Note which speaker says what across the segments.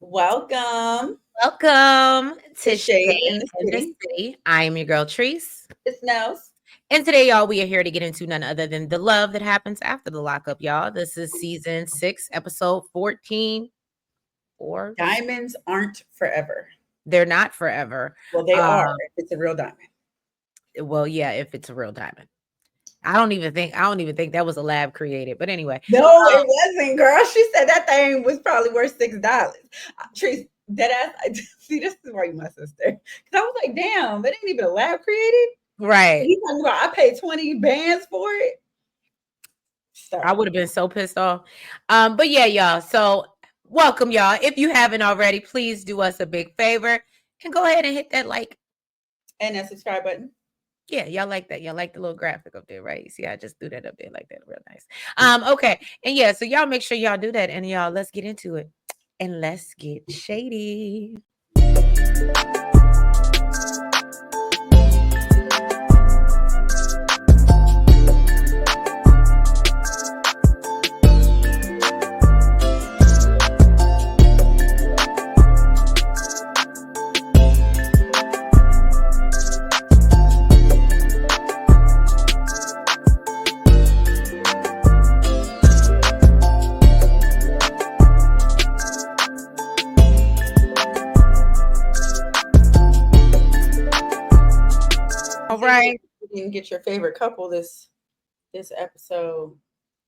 Speaker 1: Welcome
Speaker 2: Welcome
Speaker 1: to
Speaker 2: to
Speaker 1: Shade
Speaker 2: Shade
Speaker 1: in the
Speaker 2: in the
Speaker 1: City.
Speaker 2: City. I am your girl, Treese.
Speaker 1: It's Nels.
Speaker 2: And today, y'all, we are here to get into none other than the love that happens after the lockup, y'all. This is season 6, episode 14. Or
Speaker 1: Diamonds aren't forever.
Speaker 2: they're not forever.
Speaker 1: Well, they are
Speaker 2: Um,
Speaker 1: if it's a real diamond.
Speaker 2: well, yeah, if it's a real diamond. I don't even think that was a lab created. But anyway,
Speaker 1: No, it wasn't, girl. She said that thing was probably worth $6. Trees, dead ass. See, this is why you my sister. Because I was like, damn, it ain't even a lab created.
Speaker 2: right.
Speaker 1: He talking about I paid 20 bands for it.
Speaker 2: I
Speaker 1: Stop.
Speaker 2: would have been so pissed off. But yeah, y'all. So welcome, y'all. If you haven't already, please do us a big favor and go ahead and hit that like.
Speaker 1: And that subscribe button.
Speaker 2: Yeah, y'all like that. Y'all like the little graphic up there, right? You see, I just threw that up there like that. Real nice. Okay. And yeah, so y'all make sure y'all do that. And y'all, let's get into it. And let's get shady. All right.
Speaker 1: You didn't get your favorite couple this episode.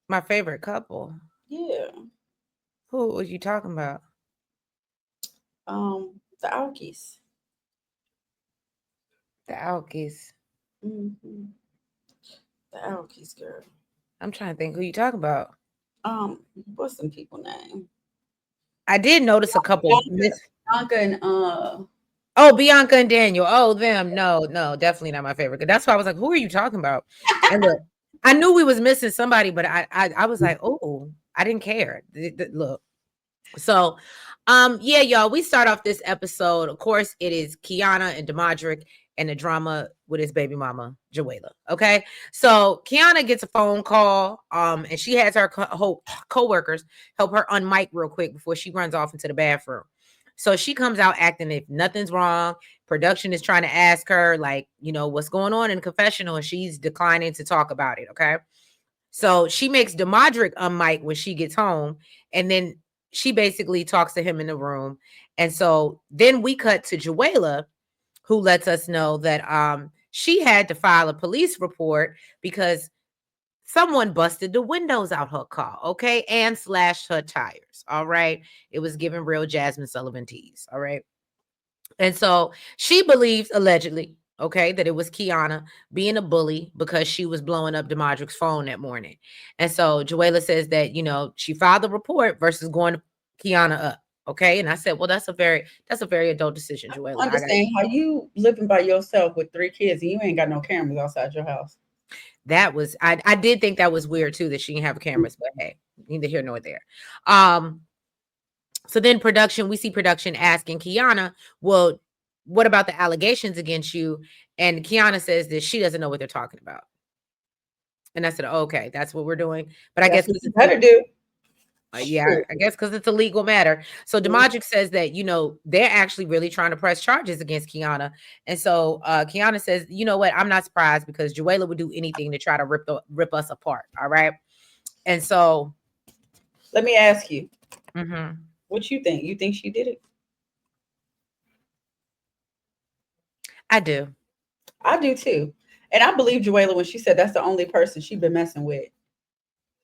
Speaker 2: My favorite couple.
Speaker 1: Yeah.
Speaker 2: Who was you talking about?
Speaker 1: The Alkies.
Speaker 2: The Alkies.
Speaker 1: Mm-hmm. The Alkies, girl.
Speaker 2: I'm trying to think who you talking about.
Speaker 1: What's some people name?
Speaker 2: I did notice a couple.
Speaker 1: Bianca and
Speaker 2: Oh, Bianca and Daniel. Oh, them. No, definitely not my favorite. That's why I was like, who are you talking about? And look, I knew we was missing somebody, but I was like, oh, I didn't care. Look. So yeah, y'all, we start off this episode. Of course, it is Kiana and Demadric and the drama with his baby mama, Joella. Okay. So Kiana gets a phone call, and she has her co-workers help her unmic real quick before she runs off into the bathroom. So she comes out acting if nothing's wrong. Production is trying to ask her, like, what's going on in the confessional, and she's declining to talk about it. Okay. So she makes Demadric unmic when she gets home, and then she basically talks to him in the room. And so then we cut to Joella, who lets us know that she had to file a police report because someone busted the windows out her car, okay, and slashed her tires. All right. It was giving real Jasmine Sullivan tease. All right. And so she believes, allegedly, okay, that it was Kiana being a bully because she was blowing up Demadric's phone that morning. And so Joella says that, she filed the report versus going to Kiana up. Okay. And I said, well, that's a very adult decision, Joella.
Speaker 1: understand how you living by yourself with 3 kids and you ain't got no cameras outside your house.
Speaker 2: That was, I did think that was weird too, that she didn't have cameras, but hey, neither here nor there. So then we see production asking Kiana, well, what about the allegations against you? And Kiana says that she doesn't know what they're talking about. And I said, okay, that's what we're doing. But I guess
Speaker 1: what you better do.
Speaker 2: Yeah, I guess because it's a legal matter. So Demadric says that, they're actually really trying to press charges against Kiana. And so Kiana says, you know what? I'm not surprised because Joella would do anything to try to rip us apart. All right. And so
Speaker 1: let me ask you,
Speaker 2: mm-hmm.
Speaker 1: What you think? You think she did it?
Speaker 2: I do.
Speaker 1: I do too. And I believe Joella when she said that's the only person she's been messing with.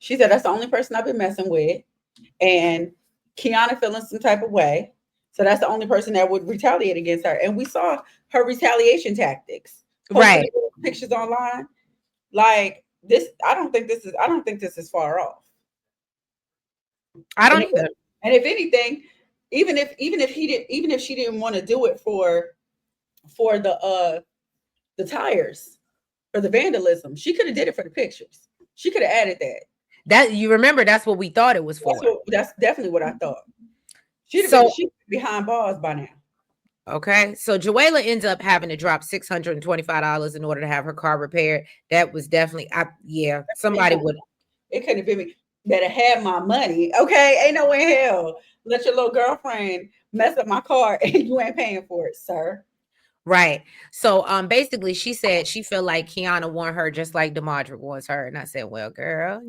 Speaker 1: She said that's the only person I've been messing with. And Kiana feeling some type of way. So that's the only person that would retaliate against her. And we saw her retaliation tactics.
Speaker 2: Right.
Speaker 1: Pictures online. Like this, I don't think this is far off.
Speaker 2: I don't either.
Speaker 1: And if anything, even if she didn't want to do it for the tires or the vandalism, she could have did it for the pictures. She could have added that.
Speaker 2: That you remember, that's what we thought it was for.
Speaker 1: That's definitely what I thought. She'd be behind bars by now.
Speaker 2: Okay, so Joella ends up having to drop $625 in order to have her car repaired. That was definitely, somebody would.
Speaker 1: It couldn't have been me. better have my money. Okay, ain't no way in hell let your little girlfriend mess up my car and you ain't paying for it, sir.
Speaker 2: Right. So basically she said she felt like Kiana want her just like DeModric wants her. And I said, well, girl,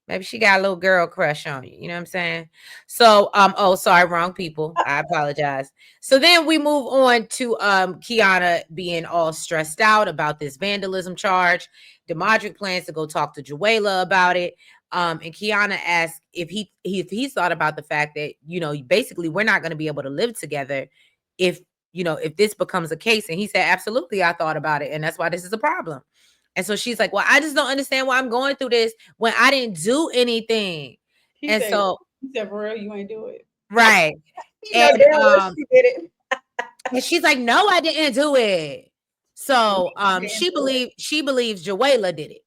Speaker 2: maybe she got a little girl crush on you. You know what I'm saying? So, oh, sorry, wrong people. I apologize. So then we move on to Kiana being all stressed out about this vandalism charge. DeModric plans to go talk to Juela about it. And Kiana asked if he thought about the fact that, basically we're not going to be able to live together if, if this becomes a case. And he said, absolutely, I thought about it. And that's why this is a problem. And so she's like, well, I just don't understand why I'm going through this when I didn't do anything.
Speaker 1: He
Speaker 2: And
Speaker 1: said,
Speaker 2: so,
Speaker 1: he said, for real, you ain't do it.
Speaker 2: right.
Speaker 1: You know
Speaker 2: And
Speaker 1: damn well she did it.
Speaker 2: and she's like, no, I didn't do it. So
Speaker 1: You didn't do it.
Speaker 2: she believes Joella did it.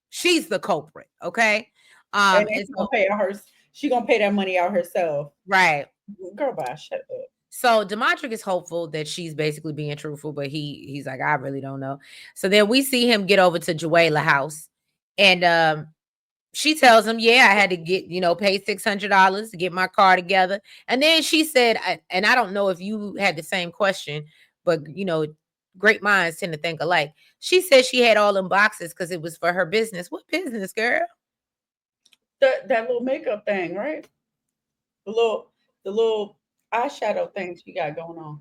Speaker 2: She's the culprit. Okay.
Speaker 1: And then
Speaker 2: And
Speaker 1: she gonna
Speaker 2: so
Speaker 1: pay out her. She gonna pay that money out herself.
Speaker 2: right.
Speaker 1: Girl, bye. Shut up.
Speaker 2: So Demontric is hopeful that she's basically being truthful, but he's like, I really don't know. So then we see him get over to Joella house, and she tells him, yeah, I had to get, pay $600 to get my car together. And then she said, and I don't know if you had the same question, but, great minds tend to think alike. She said she had all them boxes because it was for her business. What business, girl?
Speaker 1: That little makeup thing, right? The little eyeshadow thing she got going on.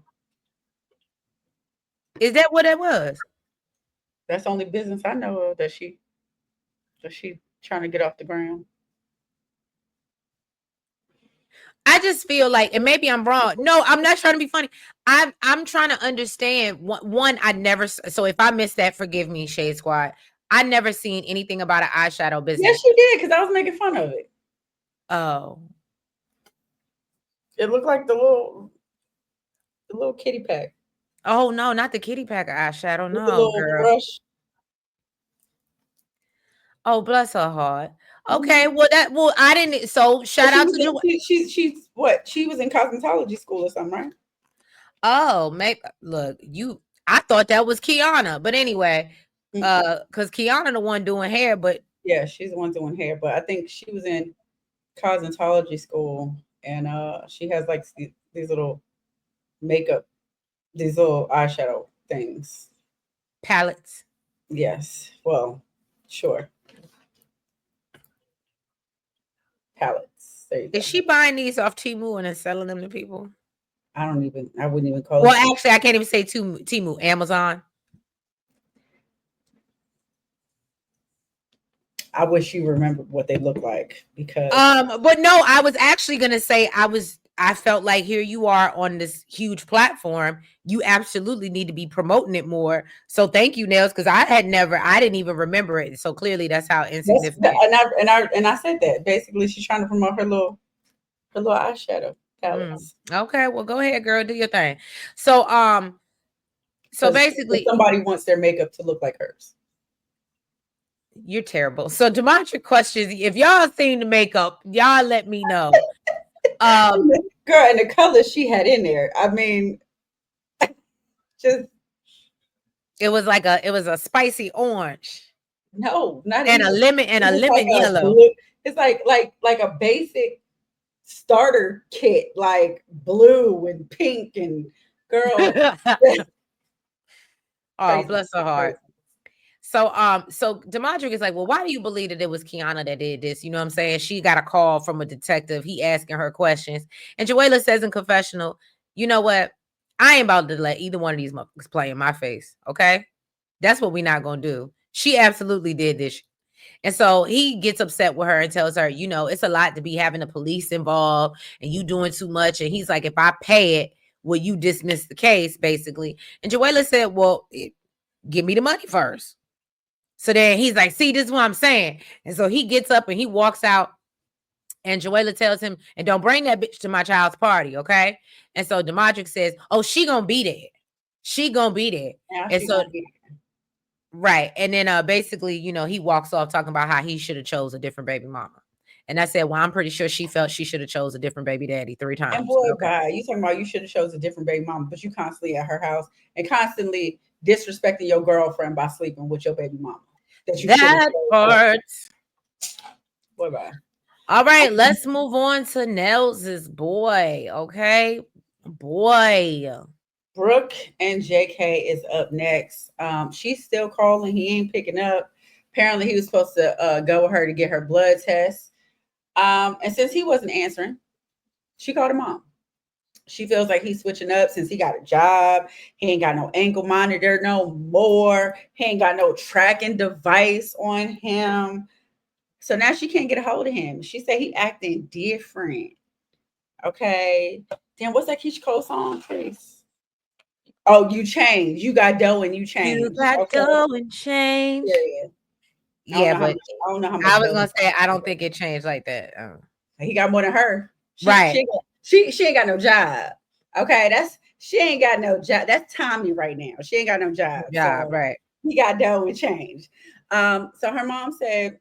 Speaker 2: Is that what it was?
Speaker 1: That's the only business I know of that she trying to get off the ground.
Speaker 2: I just feel like, and maybe I'm wrong. No, I'm not trying to be funny. I'm trying to understand. One, I never. So if I missed that, forgive me, Shade Squad. I never seen anything about an eyeshadow
Speaker 1: Yes,
Speaker 2: business.
Speaker 1: she did because I was making fun of it.
Speaker 2: Oh,
Speaker 1: It looked like the little kitty pack
Speaker 2: oh no, not the kitty pack of eyeshadow.
Speaker 1: with the
Speaker 2: No,
Speaker 1: little
Speaker 2: girl.
Speaker 1: brush.
Speaker 2: Oh, bless her heart.
Speaker 1: Mhm.
Speaker 2: Okay, well I didn't. So
Speaker 1: But
Speaker 2: shout out to Joanne.
Speaker 1: she's what? She was in cosmetology school or something, right?
Speaker 2: Oh, maybe look you. I thought that was Kiana, but anyway,
Speaker 1: Mm-mm.
Speaker 2: because Kiana the one doing hair, but
Speaker 1: Yeah, she's the one doing hair, but I think she was in cosmetology school, and she has like these little makeup, these little eyeshadow things.
Speaker 2: palettes.
Speaker 1: Yes, well, sure, palettes. There you
Speaker 2: Is
Speaker 1: go.
Speaker 2: she buying these off Temu and then selling them to people?
Speaker 1: I wouldn't even call
Speaker 2: Well,
Speaker 1: it.
Speaker 2: actually, I can't even say Temu, Amazon.
Speaker 1: I wish you remembered what they look like because
Speaker 2: But no, I was actually gonna say I felt like here you are on this huge platform. You absolutely need to be promoting it more. So thank you, Nails, because I didn't even remember it. So clearly that's how insignificant.
Speaker 1: and I said that basically she's trying to promote her little eyeshadow
Speaker 2: Mm.
Speaker 1: palettes
Speaker 2: Okay, well go ahead, girl, do your thing. So so
Speaker 1: because
Speaker 2: basically
Speaker 1: somebody wants their makeup to look like hers.
Speaker 2: you're terrible. So Demontra questions if y'all seen the makeup, y'all let me know. Um
Speaker 1: Girl, and the colors she had in there. I mean, just
Speaker 2: it was a spicy orange
Speaker 1: no, not
Speaker 2: and a
Speaker 1: even.
Speaker 2: lemon
Speaker 1: It was like a
Speaker 2: yellow.
Speaker 1: blue. It's like a basic starter kit, like blue and pink and girl.
Speaker 2: Oh,
Speaker 1: Crazy,
Speaker 2: bless her heart.
Speaker 1: crazy.
Speaker 2: So Demadric is like, well, why do you believe that it was Kiana that did this? You know what I'm saying? She got a call from a detective. He asking her questions. And Joella says in confessional, you know what? I ain't about to let either one of these motherfuckers play in my face. Okay. That's what we not gonna do. She absolutely did this. And so he gets upset with her and tells her, it's a lot to be having the police involved and you doing too much. And he's like, if I pay it, will you dismiss the case, basically? And Joella said, well, give me the money first. So then he's like, see, this is what I'm saying. And so he gets up and he walks out. And Joella tells him, and don't bring that bitch to my child's party, okay? And so Demadric says, oh, she gonna be there. She gonna be there.
Speaker 1: Now
Speaker 2: And
Speaker 1: she
Speaker 2: so,
Speaker 1: gonna be.
Speaker 2: right. And then basically, he walks off talking about how he should have chose a different baby mama. And I said, well, I'm pretty sure she felt she should have chose a different baby daddy 3
Speaker 1: And
Speaker 2: times.
Speaker 1: boy,
Speaker 2: But okay.
Speaker 1: bye. You talking about you should have chose a different baby mama, but you constantly at her house and constantly disrespecting your girlfriend by sleeping with your baby mama. That you should have
Speaker 2: That
Speaker 1: chose.
Speaker 2: part.
Speaker 1: Bye bye.
Speaker 2: All right, let's move on to Nels's boy. Okay, boy.
Speaker 1: Brooke and JK is up next. She's still calling. He ain't picking up. Apparently, he was supposed to go with her to get her blood test. And since he wasn't answering, she called her mom. She feels like he's switching up since he got a job. He ain't got no ankle monitor no more. He ain't got no tracking device on him. So now she can't get a hold of him. She said he acting different. Okay. Then what's that Keisha Cole song, Chris? Oh, you changed. You got dough and you
Speaker 2: You
Speaker 1: changed.
Speaker 2: got
Speaker 1: Okay.
Speaker 2: dough and change.
Speaker 1: Period. I don't
Speaker 2: Yeah,
Speaker 1: know how
Speaker 2: but
Speaker 1: much. I don't know how
Speaker 2: I
Speaker 1: much
Speaker 2: was
Speaker 1: dough
Speaker 2: gonna say I don't think it changed like that.
Speaker 1: he got more than her.
Speaker 2: Right.
Speaker 1: She ain't got no job. Okay, that's she ain't got no job. That's Tommy right now. She ain't got no job.
Speaker 2: Good job.
Speaker 1: So
Speaker 2: Right.
Speaker 1: he got dough and change. So her mom said,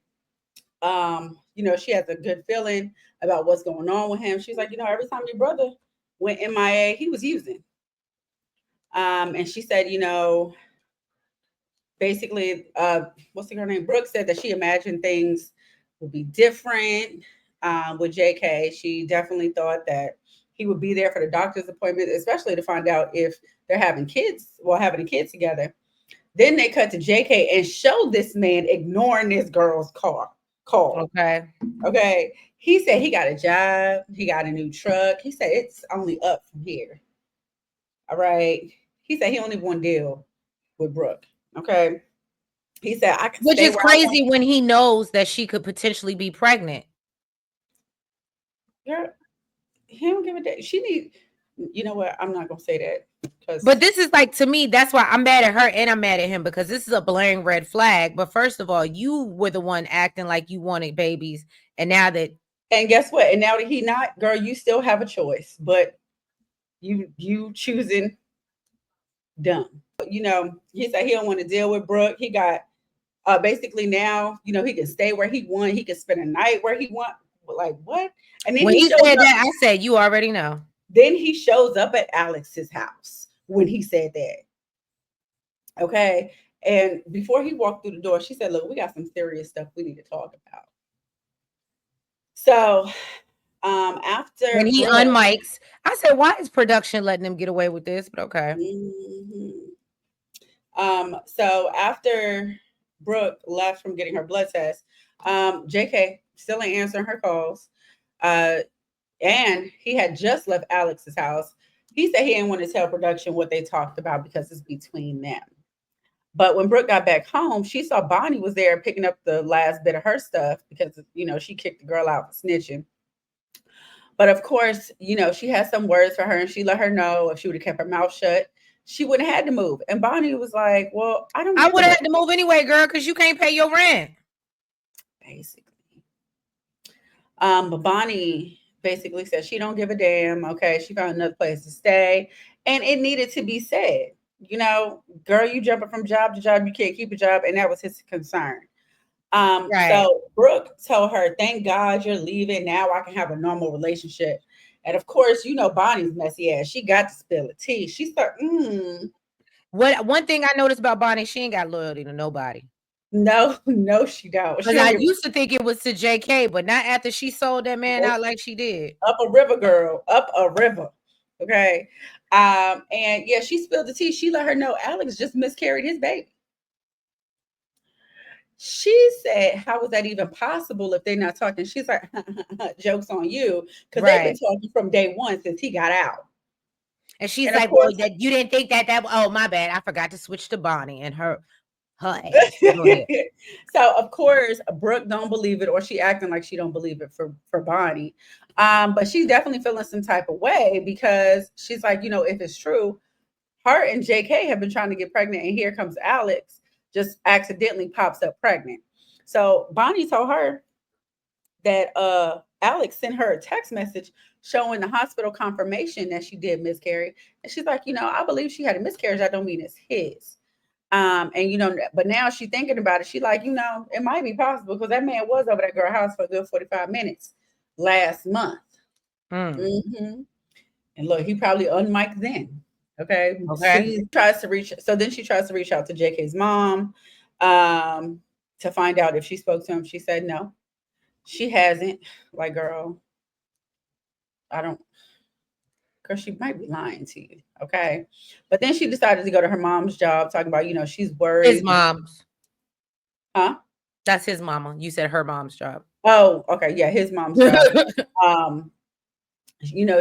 Speaker 1: she has a good feeling about what's going on with him. She's like, every time your brother went MIA, he was using. And she said, basically, what's her name? Brooke said that she imagined things would be different with JK. She definitely thought that he would be there for the doctor's appointment, especially to find out if they're having kids, having a kid together. Then they cut to JK and show this man ignoring this girl's call.
Speaker 2: Okay.
Speaker 1: Okay. He said he got a job, he got a new truck. He said it's only up from here. All right. He said he don't even want to deal with Brooke. Okay. He said I can
Speaker 2: Which
Speaker 1: stay
Speaker 2: is
Speaker 1: where I want.
Speaker 2: crazy when he knows that she could potentially be pregnant.
Speaker 1: Girl, he don't give a damn. She need. You know what? I'm not gonna say that because.
Speaker 2: But this is like, to me, that's why I'm mad at her and I'm mad at him, because this is a blaring red flag. But first of all, you were the one acting like you wanted babies, and now that
Speaker 1: And guess what? And now that he not, girl, you still have a choice, but you choosing dumb. He said he don't want to deal with Brooke. He got basically now, he can stay where he want. He can spend a night where he want. Like what? And then
Speaker 2: when
Speaker 1: he
Speaker 2: he
Speaker 1: shows
Speaker 2: said
Speaker 1: up.
Speaker 2: that, I said, you already know.
Speaker 1: Then he shows up at Alex's house when he said that. Okay. And before he walked through the door, she said, "Look, we got some serious stuff we need to talk about." So,
Speaker 2: When
Speaker 1: after
Speaker 2: he
Speaker 1: Brooke,
Speaker 2: unmics, I said, why is production letting him get away with this? But okay.
Speaker 1: mhm. So after Brooke left from getting her blood test, JK still ain't answering her calls. Uh, and he had just left Alex's house. He said he didn't want to tell production what they talked about because it's between them. But when Brooke got back home, she saw Bonnie was there picking up the last bit of her stuff because she kicked the girl out for snitching. But of course, she had some words for her and she let her know if she would have kept her mouth shut, she wouldn't have had to move. And Bonnie was like, "Well, I don't
Speaker 2: I
Speaker 1: give a
Speaker 2: would have
Speaker 1: damn."
Speaker 2: had to move anyway, girl, because you can't pay your rent.
Speaker 1: Basically. But Bonnie basically said she don't give a damn. Okay, she found another place to stay, and it needed to be said. Girl, you jumping from job to job, you can't keep a job, and that was his concern.
Speaker 2: Right.
Speaker 1: So Brooke told her, "Thank God you're leaving. Now I can have a normal relationship." And of course, Bonnie's messy ass. She got to spill the tea. She started,
Speaker 2: What one thing I noticed about Bonnie, she ain't got loyalty to nobody.
Speaker 1: no, no, she don't. She
Speaker 2: Because
Speaker 1: don't
Speaker 2: I
Speaker 1: give
Speaker 2: used to think it was to JK, but not after she sold that man
Speaker 1: nope.
Speaker 2: out like she did.
Speaker 1: Up a river, girl, up a river. Okay. And yeah, she spilled the tea. She let her know Alex just miscarried his baby. She said, "How was that even possible if they're not talking?" She's like, "Joke's on you," because they've been
Speaker 2: Right.
Speaker 1: talking from day one since he got out.
Speaker 2: And she's
Speaker 1: And of
Speaker 2: like, well,
Speaker 1: course,
Speaker 2: that you didn't think that oh, my bad. I forgot to switch to Bonnie and her ass. Go ahead.
Speaker 1: so of course, Brooke don't believe it, or she acting like she don't believe it for Bonnie. But she's definitely feeling some type of way because she's like, if it's true, her and JK have been trying to get pregnant, and here comes Alex, just accidentally pops up pregnant. So Bonnie told her that Alex sent her a text message showing the hospital confirmation that she did miscarry. And she's like, I believe she had a miscarriage. I don't mean it's his. And but now she's thinking about it. She like, it might be possible because that man was over that girl house for a good 45 minutes last month.
Speaker 2: Mm.
Speaker 1: Mm-hmm. And look, he probably unmiked then. Okay.
Speaker 2: Okay.
Speaker 1: Then she tries to reach out to JK's mom um, to find out if she spoke to him. She said no. She hasn't. Like, girl, I don't. Girl, she might be lying to you. Okay. But then she decided to go to her mom's job, talking about, she's
Speaker 2: His
Speaker 1: worried.
Speaker 2: mom's.
Speaker 1: Huh?
Speaker 2: That's his mama. You said her mom's job.
Speaker 1: Oh, okay. Yeah, his mom's job. Um,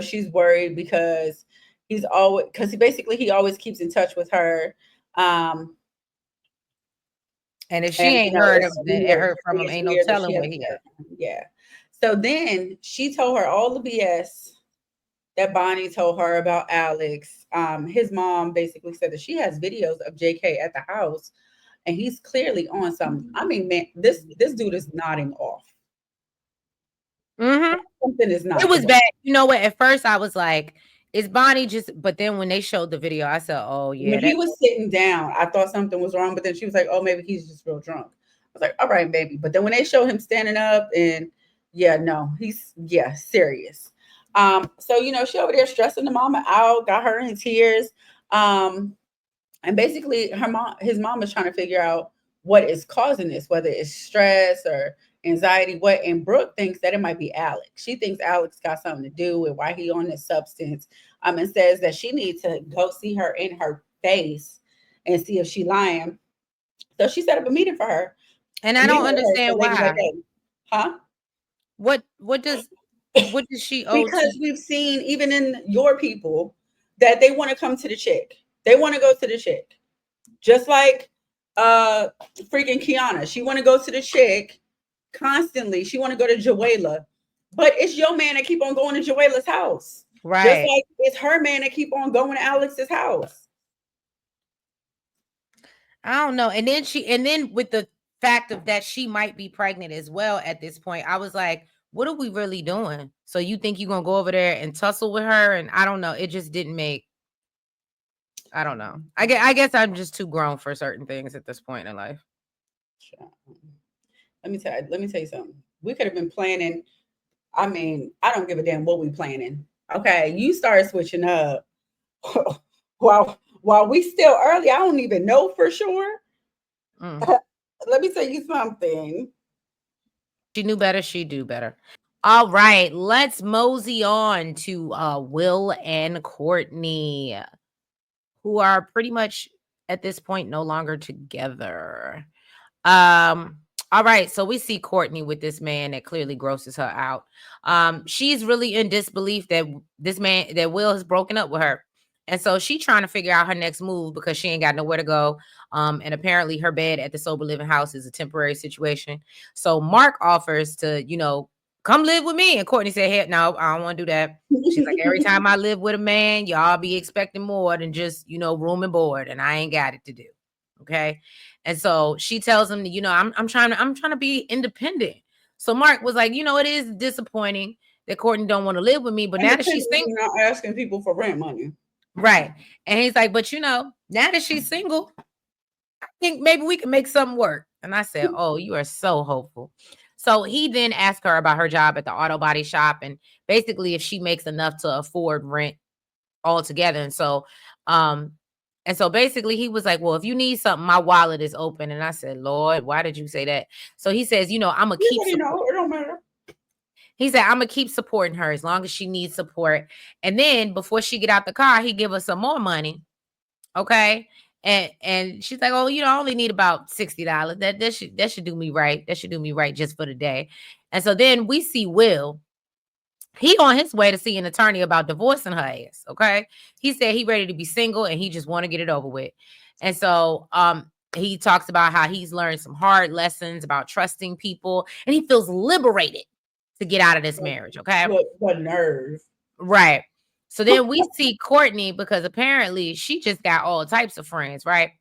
Speaker 1: she's worried because he always keeps in touch with her. Um,
Speaker 2: And if she
Speaker 1: and
Speaker 2: ain't heard
Speaker 1: it's
Speaker 2: of
Speaker 1: weird.
Speaker 2: heard from him,
Speaker 1: It's
Speaker 2: ain't no
Speaker 1: weird that she
Speaker 2: telling what
Speaker 1: hasn't
Speaker 2: he
Speaker 1: heard
Speaker 2: heard.
Speaker 1: from him. Yeah. So then she told her all the BS that Bonnie told her about Alex. His mom basically said that she has videos of JK at the house, and he's clearly on something. I mean, man, this dude is nodding off.
Speaker 2: Mm-hmm.
Speaker 1: Something is
Speaker 2: It
Speaker 1: not
Speaker 2: was
Speaker 1: correct.
Speaker 2: bad. You know what? At first, I was like, "Is Bonnie just?" But then when they showed the video, I said, "Oh
Speaker 1: When
Speaker 2: yeah,
Speaker 1: he
Speaker 2: that."
Speaker 1: was sitting down, I thought something was wrong, but then she was like, "Oh, maybe he's just real drunk." I was like, "All right, baby." But then when they show him standing up, and yeah, no, he's serious. So she over there stressing the mama out, got her in tears. Um, and basically his mom is trying to figure out what is causing this, whether it's stress or anxiety, what. And Brooke thinks that it might be Alex. She thinks Alex got something to do with why he on this substance. And says that she needs to go see her in her face and see if she lying. So she set up a meeting for her
Speaker 2: And
Speaker 1: to
Speaker 2: I
Speaker 1: meet
Speaker 2: don't
Speaker 1: with her so
Speaker 2: understand
Speaker 1: they can
Speaker 2: why.
Speaker 1: like, hey, huh?
Speaker 2: What does she owe to?
Speaker 1: Because we've seen even in your people that they want to come to the chick. They want to go to the chick. Just like freaking Kiana. She want to go to the chick constantly. She want to go to Joella. But it's your man that keep on going to Joella's house. Just
Speaker 2: Right.
Speaker 1: like it's her man that keep on going to Alex's house.
Speaker 2: I don't know. And then with the fact of that she might be pregnant as well at this point, I was like, what are we really doing? So you think you're gonna go over there and tussle with her? And I don't know. It just didn't make. I don't know. I guess I'm just too grown for certain things at this point in life.
Speaker 1: Let me tell you something. We could have been planning. I mean, I don't give a damn what we planning. Okay, you start switching up while we still early. I don't even know for sure.
Speaker 2: Mm.
Speaker 1: Let me tell you something.
Speaker 2: She knew better. She do better. All right, let's mosey on to Will and Courtney, who are pretty much at this point no longer together. Um, all right, so we see Courtney with this man that clearly grosses her out. She's really in disbelief that that Will has broken up with her. And so she trying to figure out her next move because she ain't got nowhere to go. And apparently her bed at the sober living house is a temporary situation. So Mark offers to, come live with me. And Courtney said, hey, no, I don't want to do that. She's like, every time I live with a man, y'all be expecting more than just, room and board, and I ain't got it to do. Okay. And so she tells him, I'm trying to be independent. So Mark was like, it is disappointing that Courtney don't want to live with me, but now that she's
Speaker 1: Independently
Speaker 2: single,
Speaker 1: not asking people for rent money.
Speaker 2: right? And he's like, but now that she's single, I think maybe we can make something work. And I said, oh, you are so hopeful. So he then asked her about her job at the auto body shop and basically if she makes enough to afford rent altogether. Um, and so basically he was like, well, if you need something, my wallet is open. And I said, Lord, why did you say that? So he says, I'm gonna
Speaker 1: You
Speaker 2: keep
Speaker 1: already know it don't matter.
Speaker 2: He said, I'm gonna keep supporting her as long as she needs support. And then before she get out the car, he give her some more money. Okay. And she's like, oh, I only need about $60. That should do me right. That should do me right just for the day. And so then we see Will. He on his way to see an attorney about divorcing her ass. Okay. He said he ready to be single and he just want to get it over with. And so he talks about how he's learned some hard lessons about trusting people and he feels liberated to get out of this marriage. Okay.
Speaker 1: What nerve.
Speaker 2: Right. So then we see Courtney because apparently she just got all types of friends, right?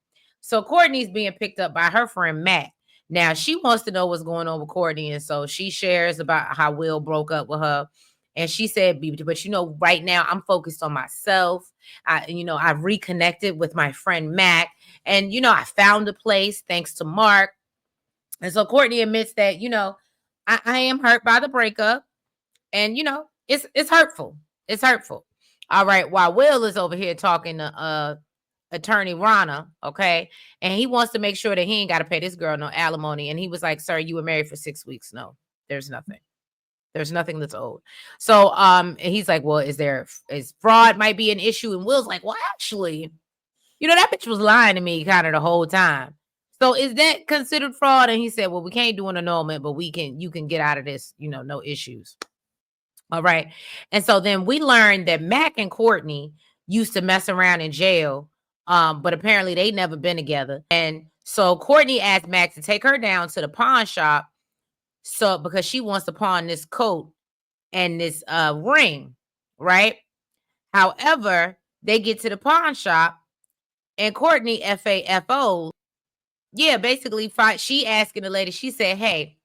Speaker 2: So Courtney's being picked up by her friend Matt. Now she wants to know what's going on with Courtney, and so she shares about how Will broke up with her. And she said, but right now I'm focused on myself. I've reconnected with my friend Mac, and I found a place thanks to Mark. And so Courtney admits that, I am hurt by the breakup. And it's hurtful. It's hurtful. All right. While Will is over here talking to attorney Rana, okay, and he wants to make sure that he ain't got to pay this girl no alimony. And he was like, "Sir, you were married for 6 weeks. No, There's nothing. There's nothing that's owed. So and he's like, well, is fraud might be an issue? And Will's like, well, actually, that bitch was lying to me kind of the whole time. So is that considered fraud? And he said, well, we can't do an annulment, but you can get out of this, no issues. All right. And so then we learned that Mac and Courtney used to mess around in jail. But apparently they never been together. And so Courtney asked Mac to take her down to the pawn shop. So because she wants to pawn this coat and this ring, right? However, they get to the pawn shop and Courtney FAFO, basically she asking the lady, she said, hey,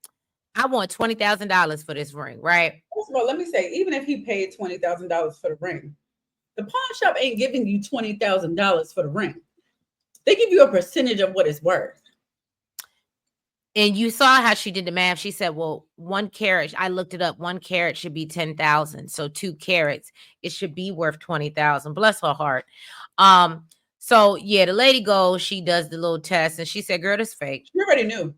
Speaker 2: I want $20,000 for this ring, right?
Speaker 1: First of all, let me say, even if he paid $20,000 for the ring, the pawn shop ain't giving you $20,000 for the ring. They give you a percentage of what it's worth.
Speaker 2: And you saw how she did the math. She said, well, 1 carat, I looked it up. 1 carat should be 10,000. So 2 carats, it should be worth 20,000. Bless her heart. So yeah, the lady goes, she does the little test and she said, girl, this fake.
Speaker 1: She already knew.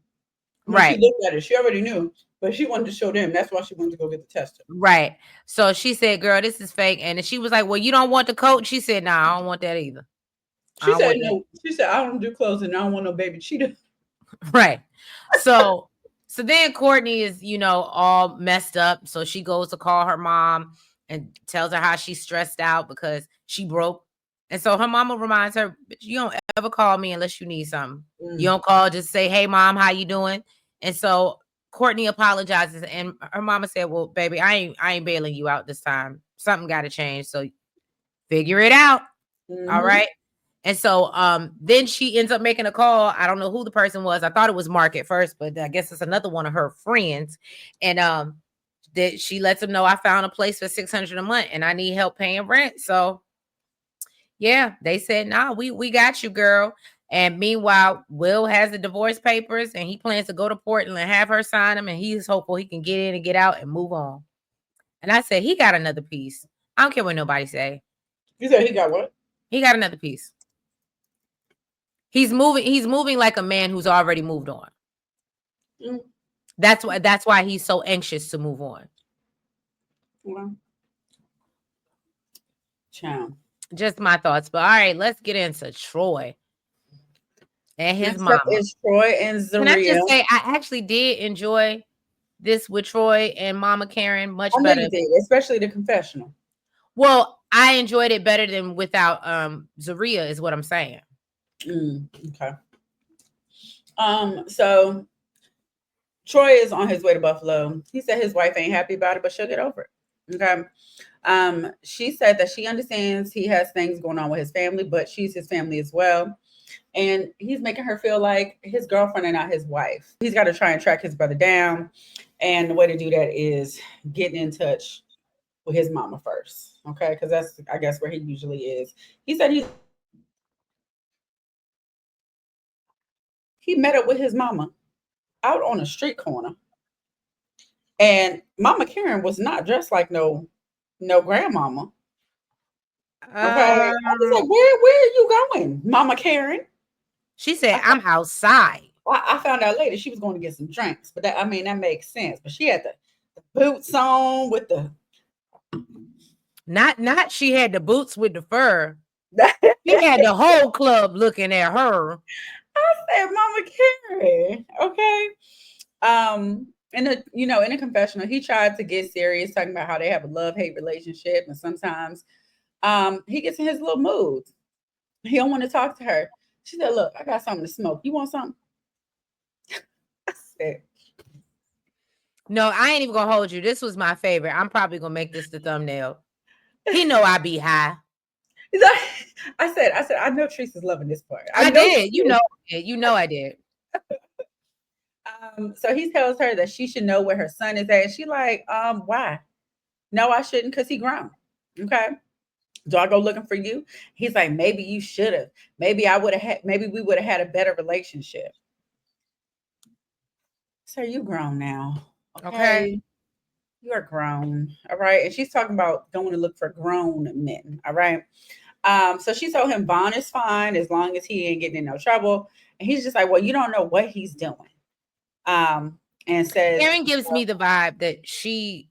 Speaker 1: When she looked at it, she already knew, but she wanted to show them. That's why she wanted to go get the tester.
Speaker 2: Right. So she said, girl, this is fake. And she was like, well, you don't want the coat? She said, no, I don't want that either.
Speaker 1: She said, no. She said, I don't do clothes and I don't want no baby cheetah.
Speaker 2: Right. So then Courtney is, all messed up. So she goes to call her mom and tells her how she's stressed out because she broke. And so her mama reminds her, you don't ever call me unless you need something. You don't call, just say, hey, mom, how you doing? And so Courtney apologizes. And her mama said, well, baby, I ain't bailing you out this time. Something got to change. So figure it out. All right. And so then she ends up making a call. I don't know who the person was. I thought it was Mark at first, but I guess it's another one of her friends. And that she lets them know I found a place for $600 a month and I need help paying rent. So yeah, they said, nah, we got you, girl. And meanwhile, Will has the divorce papers and he plans to go to Portland and have her sign them. And he's hopeful he can get in and get out and move on. And I said, he got another piece. I don't care what nobody say.
Speaker 1: You said he got what?
Speaker 2: He got another piece. He's moving like a man who's already moved on. That's why he's so anxious to move on.
Speaker 1: Well, Child.
Speaker 2: Just my thoughts. But all right, let's get into Troy and his mama.
Speaker 1: Is Troy and Zaria.
Speaker 2: Can I just say I actually did enjoy this with Troy and Mama Karen much better.
Speaker 1: You did, especially the confessional.
Speaker 2: Well, I enjoyed it better than without Zaria, is what I'm saying.
Speaker 1: Okay. So Troy is on his way to Buffalo. He said his wife ain't happy about it, but she'll get over it. Okay. She said that she understands he has things going on with his family, but she's his family as well. And he's making her feel like his girlfriend and not his wife. He's got to try and track his brother down. And the way to do that is getting in touch with his mama first. Okay. Because that's, I guess, where he usually is. He said he met up with his mama out on a street corner. And Mama Karen was not dressed like no grandmama. Okay. I was like, where are you going, Mama Karen?
Speaker 2: She said, I'm outside.
Speaker 1: I found out later she was going to get some drinks, but that makes sense. But she had the boots on with the
Speaker 2: not she had the boots with the fur. She had the whole club looking at her.
Speaker 1: I said, Mama Karen, okay. In a confessional, he tried to get serious, talking about how they have a love-hate relationship, and sometimes he gets in his little mood. He don't want to talk to her. She said, look, I got something to smoke. You want something? I said,
Speaker 2: no, I ain't even gonna hold you. This was my favorite. I'm probably gonna make this the thumbnail. He know I be high.
Speaker 1: I said, I know Teresa's loving this part.
Speaker 2: I did. You know I did.
Speaker 1: So he tells her that she should know where her son is at. She like, why? No, I shouldn't, because he grown. Okay. Do I go looking for you? He's like, maybe you should have. Maybe we would have had a better relationship. So you grown now. Okay. You are grown. All right. And she's talking about going to look for grown men. All right. So she told him Vaughn is fine as long as he ain't getting in no trouble. And he's just like, well, you don't know what he's doing. And and says,
Speaker 2: Karen gives me the vibe that she,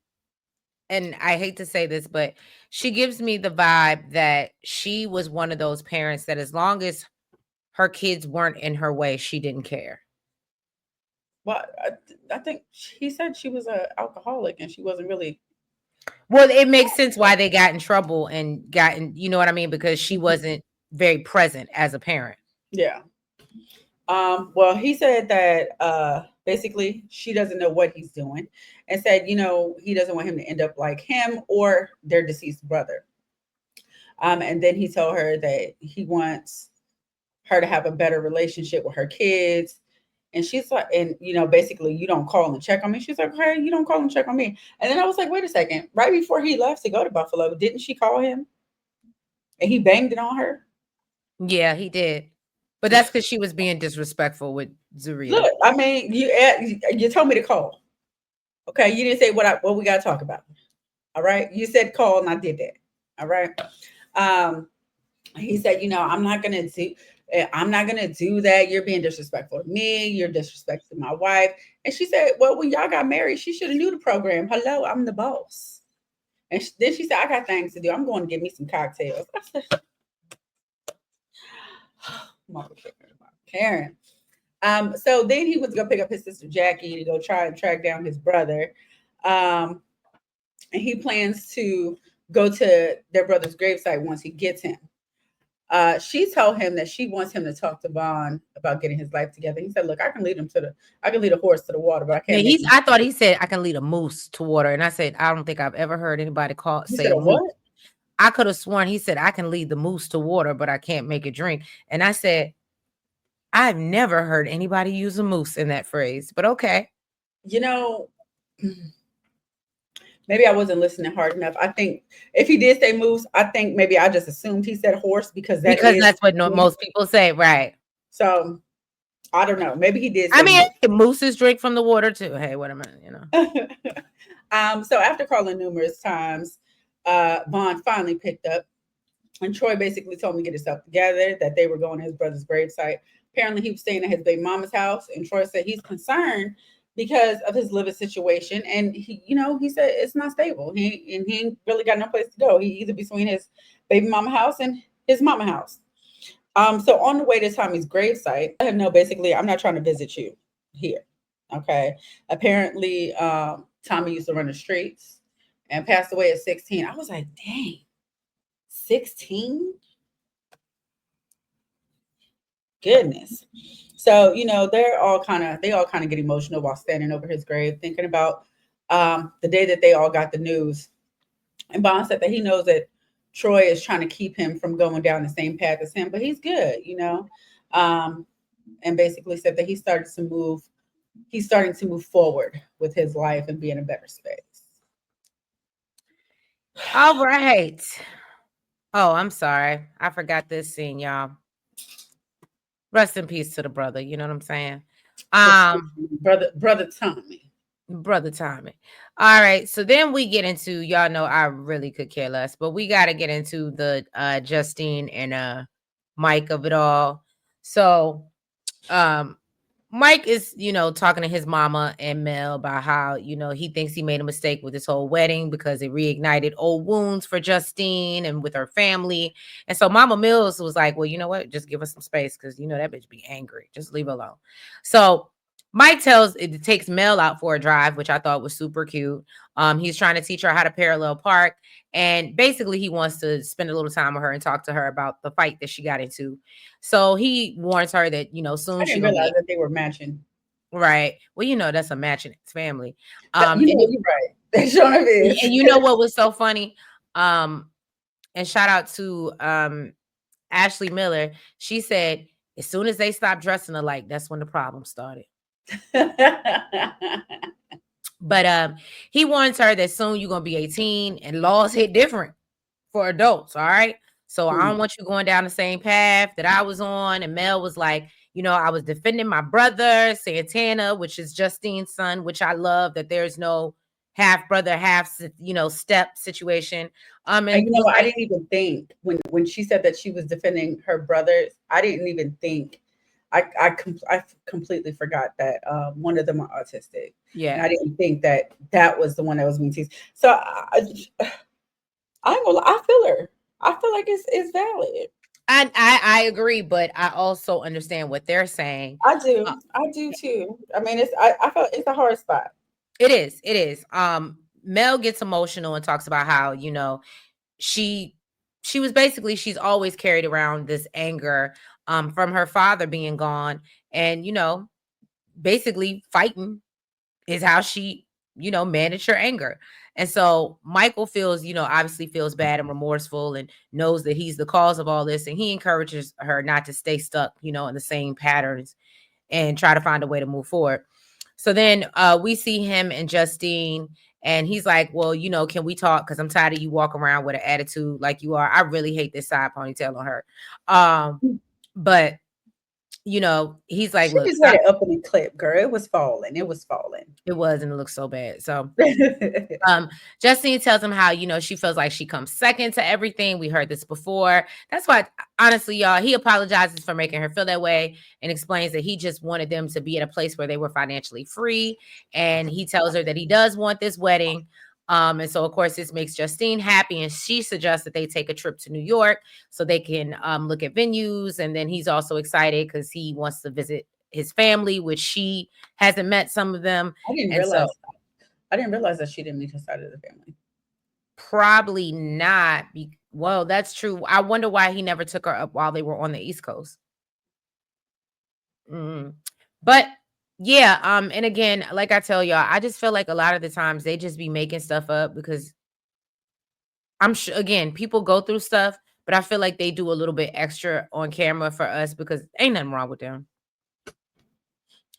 Speaker 2: and I hate to say this, but she gives me the vibe that she was one of those parents that as long as her kids weren't in her way, she didn't care.
Speaker 1: well, I think he said she was an alcoholic and she wasn't really.
Speaker 2: Well, it makes sense why they got in trouble and gotten, you know what I mean? Because she wasn't very present as a parent.
Speaker 1: Yeah. Well, he said that basically she doesn't know what he's doing and said, he doesn't want him to end up like him or their deceased brother. And then he told her that he wants her to have a better relationship with her kids. And she's like, and basically, you don't call and check on me. She's like, hey, you don't call and check on me. And then I was like, wait a second. Right before he left to go to Buffalo, didn't she call him? And he banged it on her.
Speaker 2: Yeah, he did. But that's because she was being disrespectful with Zaria.
Speaker 1: Look, I mean, you told me to call. Okay, you didn't say what we got to talk about. All right, you said call, and I did that. All right. He said, I'm not gonna do that. You're being disrespectful to me. You're disrespecting my wife. And she said, well, when y'all got married, she should have knew the program. Hello, I'm the boss. And then she said, I got things to do. I'm going to get me some cocktails. I said, Mama Karen. So then he was gonna pick up his sister Jackie to go try and track down his brother. And he plans to go to their brother's gravesite once he gets him. She told him that she wants him to talk to Vaughn about getting his life together. He said, "Look, I can lead a horse to the water, but I
Speaker 2: Yeah,
Speaker 1: can't make."
Speaker 2: I thought he said I can lead a moose to water, and I said I don't think I've ever heard anybody
Speaker 1: He
Speaker 2: say
Speaker 1: said,
Speaker 2: a
Speaker 1: "A
Speaker 2: moose.
Speaker 1: what?"
Speaker 2: I could have sworn he said I can lead the moose to water, but I can't make it drink. And I said I've never heard anybody use a moose in that phrase, but okay.
Speaker 1: You know, maybe I wasn't listening hard enough. I think if he did say moose, I think maybe I just assumed he said horse because that
Speaker 2: Because
Speaker 1: is.
Speaker 2: that's what most people say, right?
Speaker 1: So I don't know. Maybe he did
Speaker 2: I
Speaker 1: say
Speaker 2: mean,
Speaker 1: moose.
Speaker 2: mooses drink from the water too. Hey, what am I?
Speaker 1: So after calling numerous times, Vaughn finally picked up. And Troy basically told him to get himself together, that they were going to his brother's gravesite. Apparently, he was staying at his baby mama's house, and Troy said he's concerned because of his living situation. And he said it's not stable. He ain't really got no place to go. He either between his baby mama house and his mama house. So on the way to Tommy's gravesite, I have no basically, I'm not trying to visit you here. Okay. Apparently, Tommy used to run the streets and passed away at 16. I was like, dang. 16, goodness. So they all kind of get emotional while standing over his grave thinking about the day that they all got the news. And Bond said that he knows that Troy is trying to keep him from going down the same path as him, but he's good. um, and basically said that he's starting to move forward with his life and be in a better space.
Speaker 2: All right. Oh, I'm sorry. I forgot this scene, y'all. Rest in peace to the brother. You know what I'm saying?
Speaker 1: Brother Tommy.
Speaker 2: Brother Tommy. All right. So then we get into, y'all know I really could care less, but we got to get into the Justine and Mike of it all. So um Mike is, talking to his mama and Mel about how, he thinks he made a mistake with this whole wedding because it reignited old wounds for Justine and with her family. And so Mama Mills was like, well, you know what? Just give us some space because, that bitch be angry. Just leave her alone. So Mike takes Mel out for a drive, which I thought was super cute. He's trying to teach her how to parallel park. And basically, he wants to spend a little time with her and talk to her about the fight that she got into. So he warns her that, soon
Speaker 1: I
Speaker 2: she's
Speaker 1: didn't
Speaker 2: going to
Speaker 1: realize
Speaker 2: be
Speaker 1: that they were matching.
Speaker 2: right. Well, that's a match in its family.
Speaker 1: You're right. That sure is.
Speaker 2: And you know what was so funny? And shout out to Ashley Miller. She said, as soon as they stopped dressing alike, that's when the problem started. But he warns her that soon you're gonna be 18 and laws hit different for adults. All right. So I don't want you going down the same path that I was on. And Mel was like, I was defending my brother, Santana, which is Justine's son, which I love that there's no half brother, half, step situation. And was
Speaker 1: I
Speaker 2: like,
Speaker 1: didn't even think when she said that she was defending her brothers, I didn't even think I completely forgot that one of them are autistic, and
Speaker 2: Yeah.
Speaker 1: I didn't think that that was the one that was being teased. So I ain't gonna lie, I feel her. I feel like it's valid.
Speaker 2: I agree, but I also understand what they're saying. Uh,
Speaker 1: I do too. I mean, I felt it's a hard spot.
Speaker 2: it is. It is. Mel gets emotional and talks about how, she she was basically she's always carried around this anger from her father being gone, and basically fighting is how she managed her anger. And so Michael feels, obviously feels bad and remorseful and knows that he's the cause of all this, and he encourages her not to stay stuck in the same patterns and try to find a way to move forward. So then we see him and Justine, and he's like, well, can we talk? Because I'm tired of you walking around with an attitude like you are. I really hate this side ponytail on her. But he's like,
Speaker 1: She
Speaker 2: look,
Speaker 1: just had
Speaker 2: stop.
Speaker 1: it up in the clip, girl. It was falling. It was falling.
Speaker 2: It was, and it looks so bad. So Justine tells him how, she feels like she comes second to everything. We heard this before. That's why, honestly, y'all, he apologizes for making her feel that way and explains that he just wanted them to be at a place where they were financially free. And he tells her that he does want this wedding. And so, of course, this makes Justine happy. And she suggests that they take a trip to New York so they can look at venues. And then he's also excited because he wants to visit his family, which she hasn't met some of them.
Speaker 1: I didn't
Speaker 2: And so
Speaker 1: realize I didn't realize that she didn't meet her side of the family.
Speaker 2: probably not. Well, that's true. I wonder why he never took her up while they were on the East Coast. Mm. But yeah, and again, like I tell y'all, I just feel like a lot of the times they just be making stuff up because I'm sure again, people go through stuff, but I feel like they do a little bit extra on camera for us because ain't nothing wrong with them.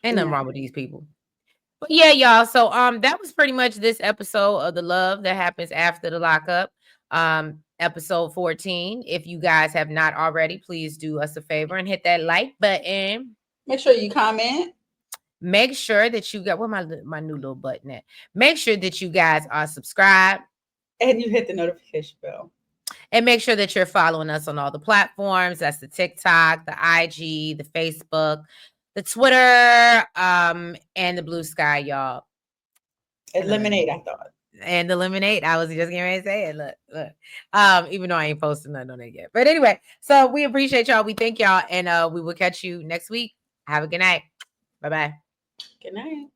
Speaker 2: Ain't nothing
Speaker 1: No.
Speaker 2: wrong with these people. But yeah, y'all. So that was pretty much this episode of The Love That Happens After the Lockup. Episode 14. If you guys have not already, please do us a favor and hit that like button.
Speaker 1: Make sure you comment
Speaker 2: Make sure that you got where my new little button at. Make sure that you guys are subscribed
Speaker 1: and you hit the notification bell.
Speaker 2: and make sure that you're following us on all the platforms. That's the TikTok, the IG, the Facebook, the Twitter, and the Blue Sky, y'all.
Speaker 1: Eliminate, I thought.
Speaker 2: And the lemonade. I was just getting ready to say it. Look. Even though I ain't posting nothing on it yet. But anyway, so we appreciate y'all. We thank y'all, and we will catch you next week. Have a good night. Bye-bye.
Speaker 1: Good night.